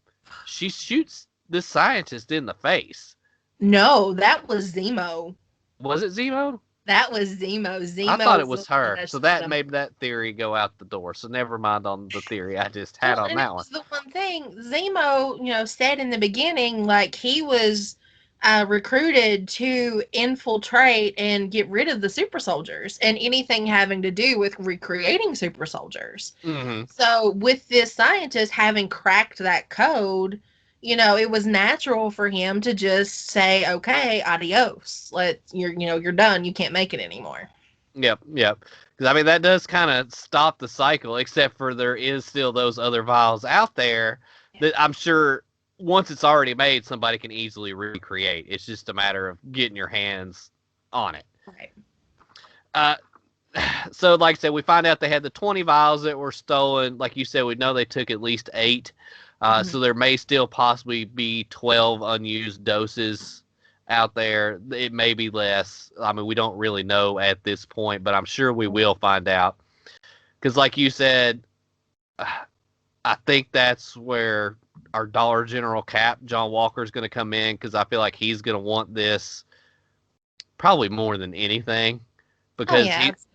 S1: she shoots this scientist in the face.
S2: No, that was Zemo.
S1: Was it Zemo?
S2: That was Zemo.
S1: I thought it was her. So that made that theory go out the door. So never mind on the theory I just had on that one.
S2: The one thing Zemo, said in the beginning, like he was recruited to infiltrate and get rid of the super soldiers and anything having to do with recreating super soldiers.
S1: Mm-hmm.
S2: So with this scientist having cracked that code, it was natural for him to just say, okay, adios. You're done. You can't make it anymore.
S1: Yep. Because, I mean, that does kind of stop the cycle, except for there is still those other vials out there that I'm sure once it's already made, somebody can easily recreate. It's just a matter of getting your hands on it.
S2: Right.
S1: So, like I said, we find out they had the 20 vials that were stolen. Like you said, we know they took at least 8. So there may still possibly be 12 unused doses out there. It may be less. I mean, we don't really know at this point, but I'm sure we will find out. Because like you said, I think that's where our Dollar General Cap, John Walker, is going to come in, because I feel like he's going to want this probably more than anything. Because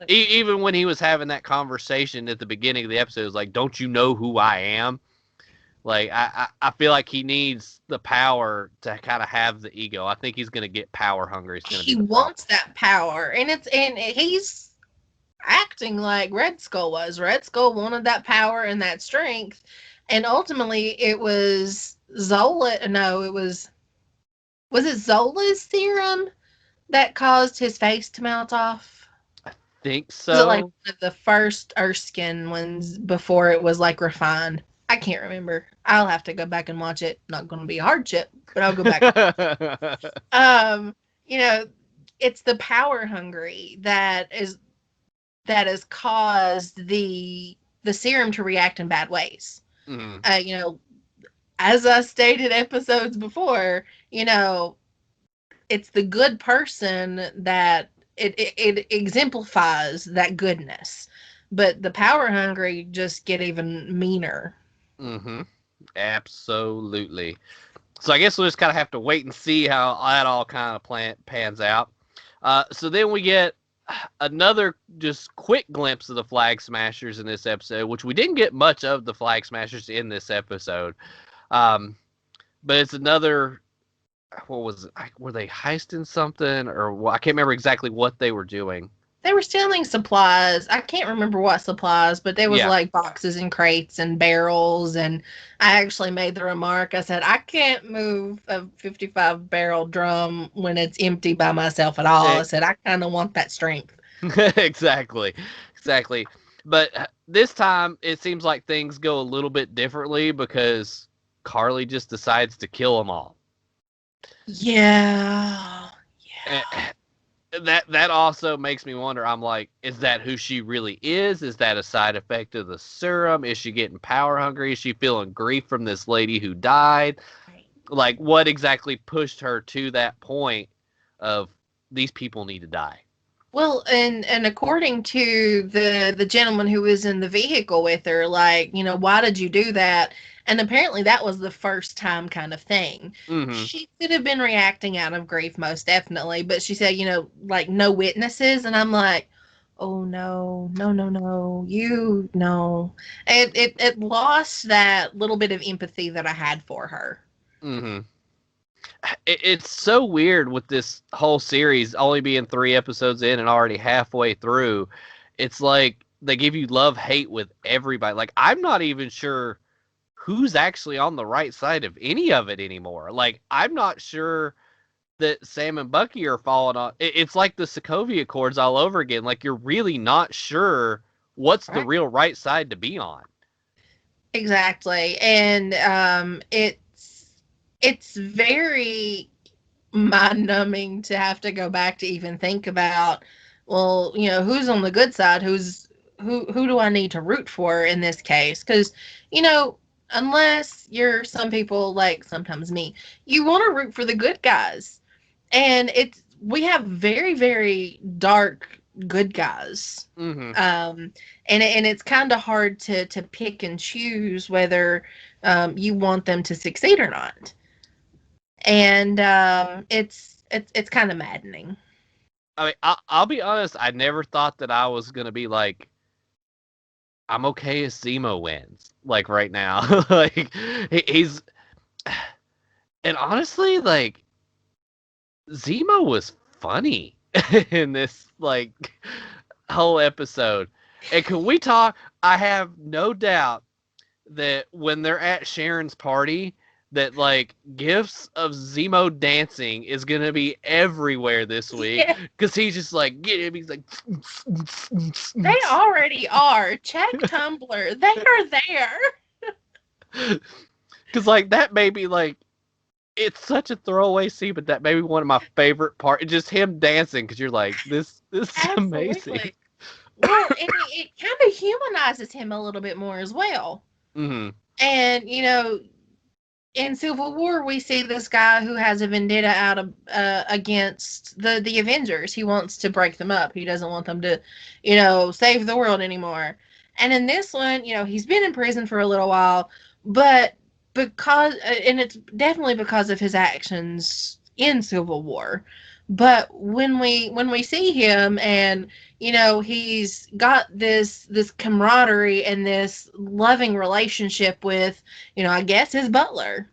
S1: even when he was having that conversation at the beginning of the episode, it was like, don't you know who I am? Like, I feel like he needs the power to kind of have the ego. I think he's going to get power hungry.
S2: He wants that power, and he's acting like Red Skull was. Red Skull wanted that power and that strength, and ultimately it was Zola. No, was it Zola's serum that caused his face to melt off?
S1: I think so.
S2: Was it like one of the first Erskine ones before it was like refined? I can't remember. I'll have to go back and watch it. Not going to be a hardship, but I'll go back. It's the power hungry that has caused the serum to react in bad ways.
S1: Mm-hmm.
S2: As I stated episodes before, it's the good person that it exemplifies that goodness, but the power hungry just get even meaner.
S1: Mm-hmm. Absolutely. So I guess we'll just kind of have to wait and see how that all kind of pans out. So then we get another just quick glimpse of the Flag Smashers in this episode, which we didn't get much of the Flag Smashers in this episode. Um, but it's another. What was it? Were they heisting something, or I can't remember exactly what they were doing.
S2: They were stealing supplies. I can't remember what supplies, but there was
S1: Yeah.
S2: like boxes and crates and barrels. And I actually made the remark. I said, I can't move a 55 barrel drum when it's empty by myself at all. I said, I kind of want that strength.
S1: Exactly. Exactly. But this time it seems like things go a little bit differently because Carly just decides to kill them all.
S2: Yeah.
S1: Eh,
S2: Yeah.
S1: that also makes me wonder. I'm like, is that who she really is? Is that a side effect of the serum? Is she getting power hungry? Is she feeling grief from this lady who died?
S2: Right.
S1: Like, what exactly pushed her to that point of these people need to die?
S2: Well, and according to the gentleman who was in the vehicle with her, like, why did you do that? And apparently that was the first time kind of thing.
S1: Mm-hmm.
S2: She could have been reacting out of grief, most definitely, but she said, like no witnesses, and I'm like, oh no, no, no, no, you no. It lost that little bit of empathy that I had for her.
S1: Mm-hmm. It's so weird with this whole series only being 3 episodes in and already halfway through. It's like they give you love hate with everybody. Like, I'm not even sure who's actually on the right side of any of it anymore. Like, I'm not sure that Sam and Bucky are falling on. It's like the Sokovia Accords all over again. Like, you're really not sure what's the
S2: Right.
S1: real right side to be on.
S2: Exactly. And it's very mind numbing to have to go back to even think about, well, who's on the good side, who do I need to root for in this case? Because, you know, unless you're some people like sometimes me, you want to root for the good guys. And we have very, very dark good guys.
S1: Mm-hmm.
S2: And it's kind of hard to pick and choose whether you want them to succeed or not. And it's kind of maddening.
S1: I mean, I'll be honest. I never thought that I was gonna be like, I'm okay if Zemo wins. Like right now, like he's, and honestly, like Zemo was funny in this like whole episode. And can we talk? I have no doubt that when they're at Sharon's party, that like gifts of Zemo dancing is gonna be everywhere this week
S2: Yeah,
S1: because he's just like get him. He's like,
S2: they already are. Check Tumblr. They are there.
S1: because like that may be like it's such a throwaway scene, but that may be one of my favorite parts. Just him dancing because you're like this is amazing.
S2: Absolutely. Well, and it kind of humanizes him a little bit more as well.
S1: Mm-hmm.
S2: And in Civil War, we see this guy who has a vendetta out of against the Avengers. He wants to break them up. He doesn't want them to, save the world anymore. And in this one, he's been in prison for a little while, but and it's definitely because of his actions in Civil War. But when we see him and he's got this camaraderie and this loving relationship with I guess his butler.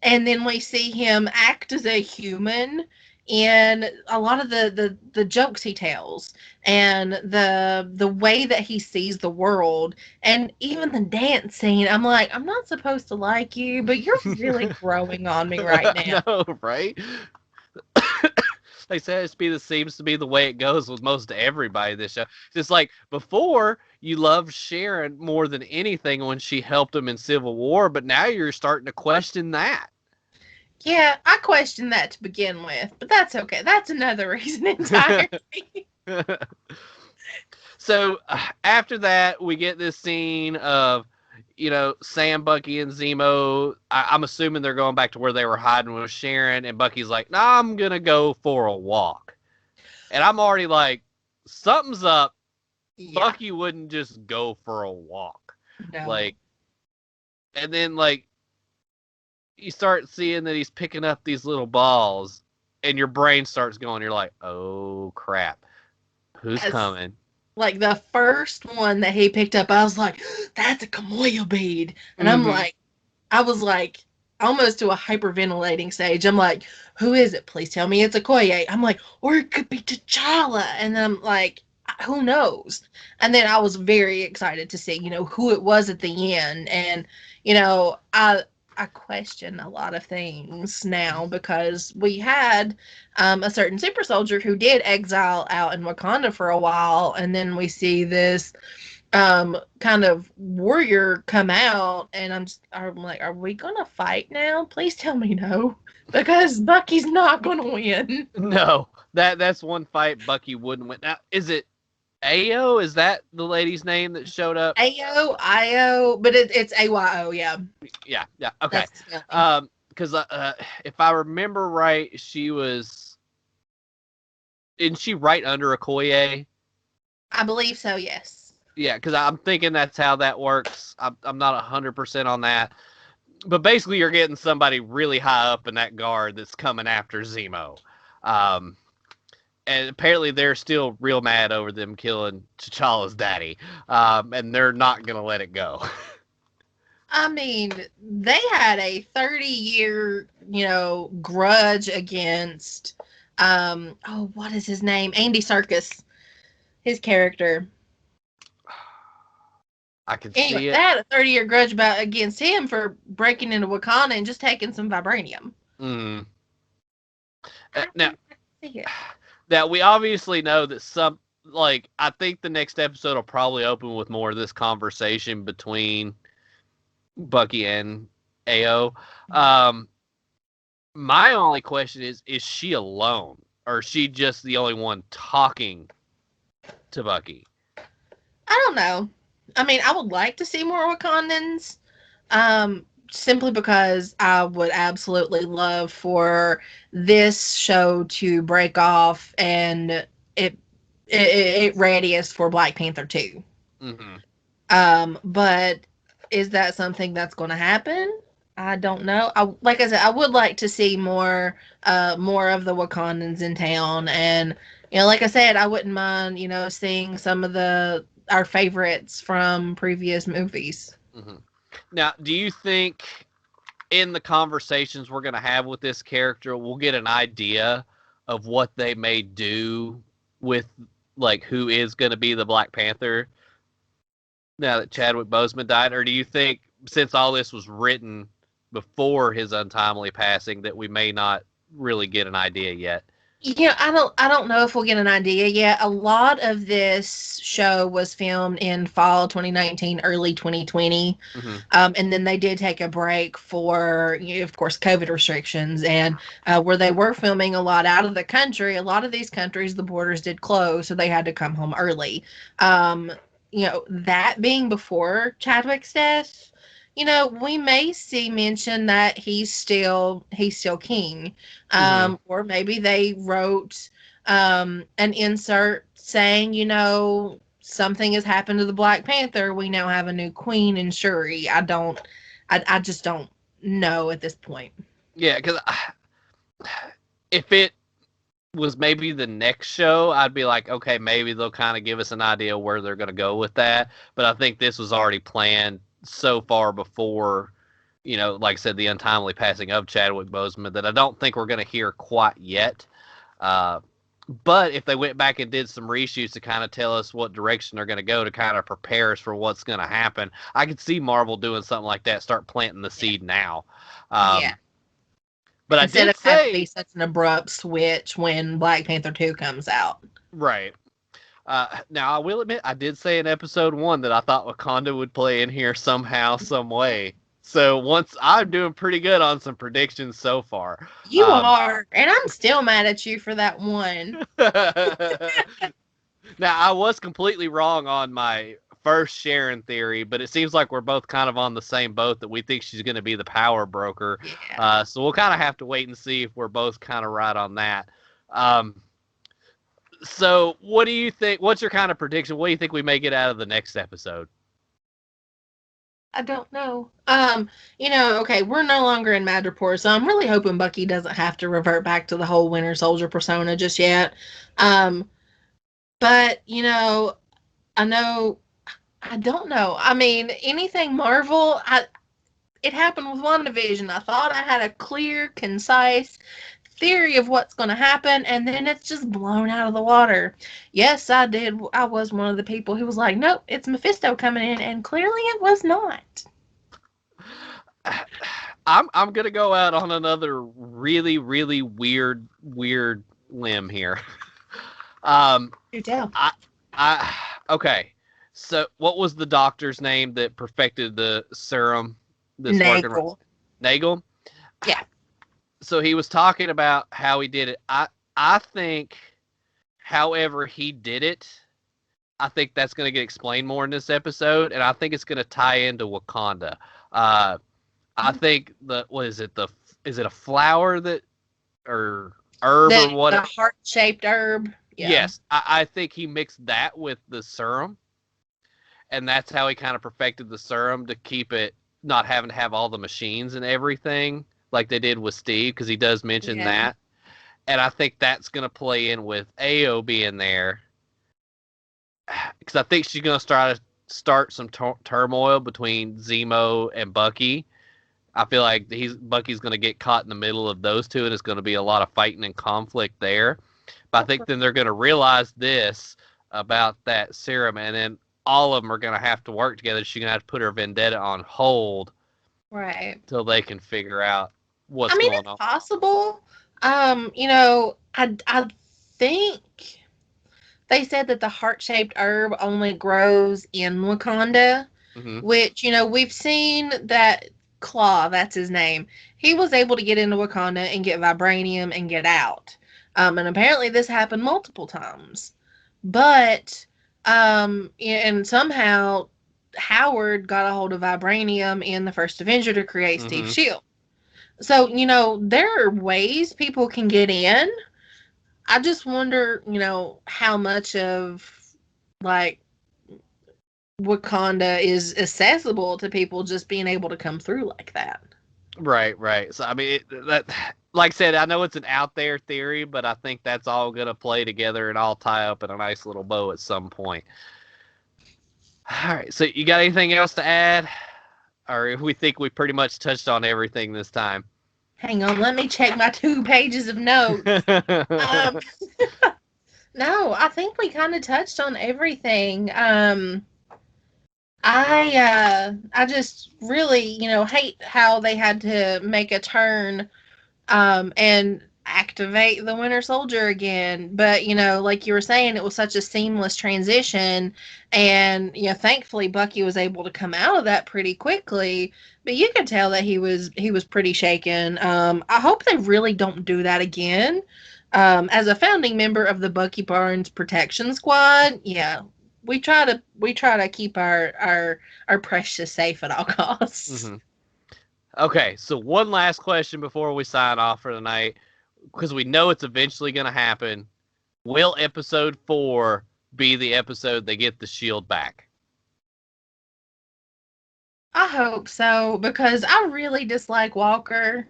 S2: And then we see him act as a human in a lot of the jokes he tells and the way that he sees the world and even the dance scene. I'm like, I'm not supposed to like you, but you're really growing on me right now.
S1: I know, right? They said seems to be the way it goes with most everybody this show. It's like before you loved Sharon more than anything when she helped him in Civil War, but now you're starting to question that.
S2: Yeah, I questioned that to begin with, but that's okay. That's another reason entirely.
S1: So after that, we get this scene of Sam, Bucky, and Zemo. I'm assuming they're going back to where they were hiding with Sharon, and Bucky's like, "Nah, I'm gonna go for a walk," and I'm already like, something's up.
S2: Yeah,
S1: Bucky wouldn't just go for a walk,
S2: no.
S1: like, and then like you start seeing that he's picking up these little balls, and your brain starts going. You're like, "Oh crap, who's
S2: As
S1: coming?"
S2: like the first one that he picked up, I was like, that's a Kamoya bead. And I'm
S1: Mm-hmm.
S2: like, I was like almost to a hyperventilating stage. I'm like, who is it? Please tell me it's Okoye. I'm like, or it could be T'Challa. And then I'm like, who knows? And then I was very excited to see, who it was at the end. And, I question a lot of things now because we had a certain super soldier who did exile out in Wakanda for a while, and then we see this kind of warrior come out, and I'm like, are we gonna fight now? Please tell me no, because Bucky's not gonna win.
S1: No, that's one fight Bucky wouldn't win. Now, is it Ao? Is that the lady's name that showed up?
S2: Io, but it's AYO, yeah.
S1: Yeah, okay.
S2: That's the spelling.
S1: Because if I remember right, isn't she right under Okoye?
S2: I believe so, yes.
S1: Yeah, because I'm thinking that's how that works. I'm not 100% on that. But basically, you're getting somebody really high up in that guard that's coming after Zemo. And apparently, they're still real mad over them killing T'Challa's daddy. And they're not going to let it go.
S2: I mean, they had a 30-year, grudge against, what is his name? Andy Serkis, his character.
S1: I can
S2: Anyway,
S1: see
S2: they
S1: it.
S2: had a 30-year grudge against him for breaking into Wakanda and just taking some vibranium.
S1: Mm.
S2: I
S1: Now,
S2: see it.
S1: that we obviously know that I think the next episode will probably open with more of this conversation between Bucky and Ao. My only question is she alone? Or is she just the only one talking to Bucky?
S2: I don't know. I mean, I would like to see more Wakandans, simply because I would absolutely love for this show to break off and it readiest for Black Panther 2.
S1: Mm-hmm.
S2: But is that something that's going to happen? I don't know. Like I said, I would like to see more of the Wakandans in town, and like I said, I wouldn't mind, seeing some of our favorites from previous movies.
S1: Mm-hmm. Now, do you think in the conversations we're going to have with this character, we'll get an idea of what they may do with like who is going to be the Black Panther now that Chadwick Boseman died, or do you think since all this was written before his untimely passing that we may not really get an idea yet?
S2: I don't know if we'll get an idea yet. A lot of this show was filmed in fall 2019, early 2020.
S1: Mm-hmm.
S2: And then they did take a break for, of course, COVID restrictions. And where they were filming a lot out of the country, a lot of these countries, the borders did close, so they had to come home early. That being before Chadwick's death, we may see mention that he's still king.
S1: Mm-hmm.
S2: Or maybe they wrote an insert saying, something has happened to the Black Panther. We now have a new queen in Shuri. I just don't know at this point.
S1: Yeah, because if it was maybe the next show, I'd be like, okay, maybe they'll kind of give us an idea where they're going to go with that. But I think this was already planned so far before, like I said, the untimely passing of Chadwick Boseman that I don't think we're going to hear quite yet. But if they went back and did some reshoots to kind of tell us what direction they're going to go to kind of prepare us for what's going to happen, I could see Marvel doing something like that, start planting the seed now.
S2: Yeah.
S1: But
S2: Instead
S1: I
S2: of
S1: did
S2: having to be
S1: say,
S2: such an abrupt switch when Black Panther 2 comes out.
S1: right. Now, I will admit, I did say in episode 1 that I thought Wakanda would play in here somehow, some way. So I'm doing pretty good on some predictions so far.
S2: You are, and I'm still mad at you for that one.
S1: Now, I was completely wrong on my first Sharon theory, but it seems like we're both kind of on the same boat that we think she's going to be the power broker.
S2: Yeah.
S1: So we'll kind of have to wait and see if we're both kind of right on that. So what do you think? What's your kind of prediction? What do you think we may get out of the next episode?
S2: I don't know. Okay, we're no longer in Madripoor, so I'm really hoping Bucky doesn't have to revert back to the whole Winter Soldier persona just yet. But I know, I don't know. I mean, anything Marvel, it happened with WandaVision. I thought I had a clear, concise theory of what's going to happen, and then it's just blown out of the water. Yes, I did. I was one of the people who was like, nope, it's Mephisto coming in, and clearly it was not.
S1: I'm gonna go out on another really really weird limb here.
S2: You tell.
S1: I okay. So what was the doctor's name that perfected the serum that's working right?
S2: Nagel.
S1: Nagel?
S2: Yeah.
S1: So he was talking about how he did it. I think however he did it, I think that's going to get explained more in this episode, and I think it's going to tie into Wakanda. I think what is it? Is it a flower that or herb or what?
S2: The heart-shaped herb. Yeah.
S1: Yes, I think he mixed that with the serum, and that's how he kind of perfected the serum to keep it not having to have all the machines and everything like they did with Steve, because he does mention that. And I think that's going to play in with Ao being there, because I think she's going to start some turmoil between Zemo and Bucky. I feel like Bucky's going to get caught in the middle of those two, and it's going to be a lot of fighting and conflict there. But I think then they're going to realize this about that serum, and then all of them are going to have to work together. She's going to have to put her vendetta on hold,
S2: right,
S1: till they can figure out what's going on.
S2: It's possible. I think they said that the heart-shaped herb only grows in Wakanda, which, we've seen that Claw, that's his name, he was able to get into Wakanda and get vibranium and get out. And apparently this happened multiple times. But, and somehow Howard got a hold of vibranium in the first Avenger to create Steve's shield. So, there are ways people can get in. I just wonder, how much of, like, Wakanda is accessible to people just being able to come through like that.
S1: Right. So, I mean, that, like I said, I know it's an out there theory, but I think that's all going to play together and all tie up in a nice little bow at some point. All right. So, you got anything else to add? Or we think we pretty much touched on everything this time?
S2: Hang on, let me check my 2 pages of notes. No, I think we kind of touched on everything. I just really, hate how they had to make a turn and activate the Winter Soldier again. But, like you were saying, it was such a seamless transition. And, thankfully Bucky was able to come out of that pretty quickly. But you could tell that he was pretty shaken. I hope they really don't do that again. As a founding member of the Bucky Barnes Protection Squad, yeah, we try to keep our precious safe at all costs.
S1: Okay, so one last question before we sign off for tonight, because we know it's eventually going to happen. Will episode 4 be the episode they get the shield back?
S2: I hope so, because I really dislike Walker.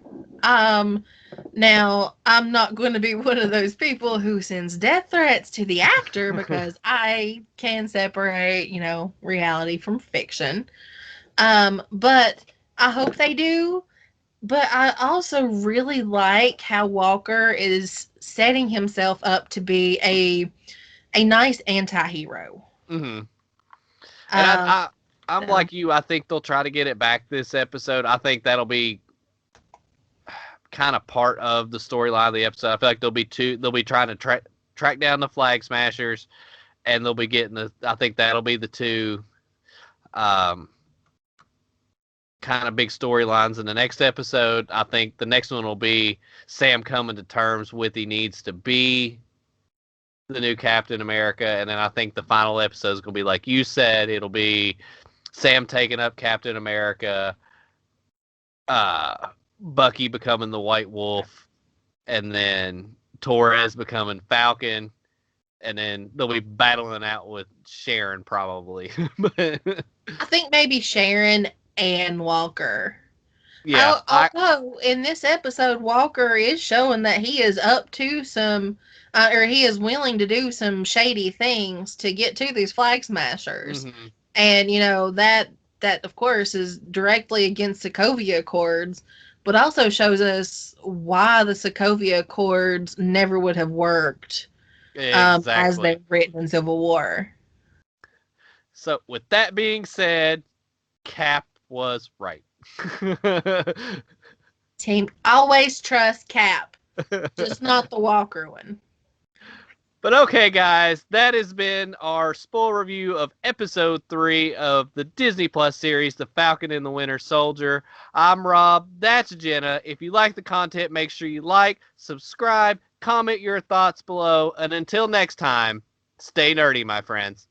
S2: Now, I'm not going to be one of those people who sends death threats to the actor, because I can separate, reality from fiction. But I hope they do. But I also really like how Walker is setting himself up to be a nice anti-hero.
S1: And I'm like you. I think they'll try to get it back this episode. I think that'll be kind of part of the storyline of the episode. I feel like they'll be trying to track down the Flag Smashers, and they'll be getting I think that'll be the 2 kind of big storylines in the next episode. I think the next one will be Sam coming to terms with he needs to be the new Captain America, and then I think the final episode is going to be, like you said, it'll be Sam taking up Captain America, Bucky becoming the White Wolf, and then Torres becoming Falcon, and then they'll be battling out with Sharon probably.
S2: I think maybe Sharon and Walker.
S1: Yeah.
S2: Although in this episode, Walker is showing that he is up to some, or he is willing to do some shady things to get to these Flag Smashers. And, that that, of course, is directly against Sokovia Accords, but also shows us why the Sokovia Accords never would have worked as
S1: Exactly.
S2: they've written in Civil War.
S1: So, with that being said, Cap was right.
S2: Team always trust Cap, just not the Walker one.
S1: But okay, guys, that has been our spoiler review of episode 3 of the Disney Plus series, The Falcon and the Winter Soldier. I'm Rob. That's Jenna. If you like the content, make sure you like, subscribe, comment your thoughts below. And until next time, stay nerdy, my friends.